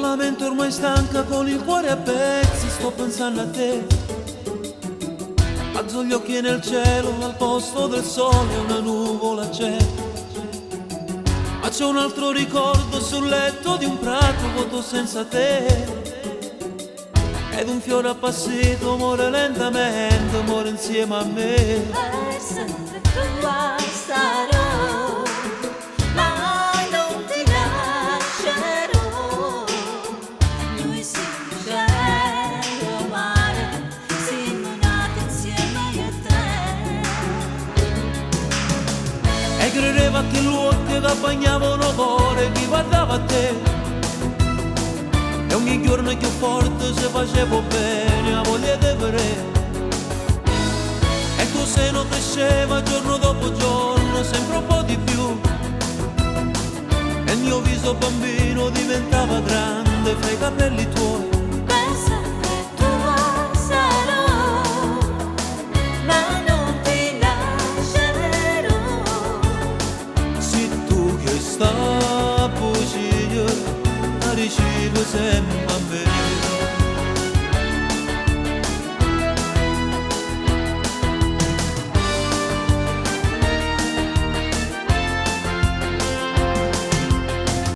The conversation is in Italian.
la mente ormai stanca, con il cuore a pezzi, sto pensando a te. Alzo gli occhi nel cielo, al posto del sole una nuvola c'è. Ma c'è un altro ricordo sul letto di un prato vuoto senza te. Ed un fiore appassito muore lentamente, muore insieme a me. Per sempre tua sarò, mai non ti lascerò. Noi siamo cielo, mare, siamo nati insieme io e te. E credeva che l'occhio che bagnavano cuore chi guardava a te. E ogni giorno più forte se facevo bene, a voglia di vedere. E il tuo seno cresceva giorno dopo giorno, sempre un po' di più. E il mio viso bambino diventava grande fra i capelli tuoi. Per sempre tua sarò, ma non ti lascerò. Se tu che sta bugia, arrivi sempre a me.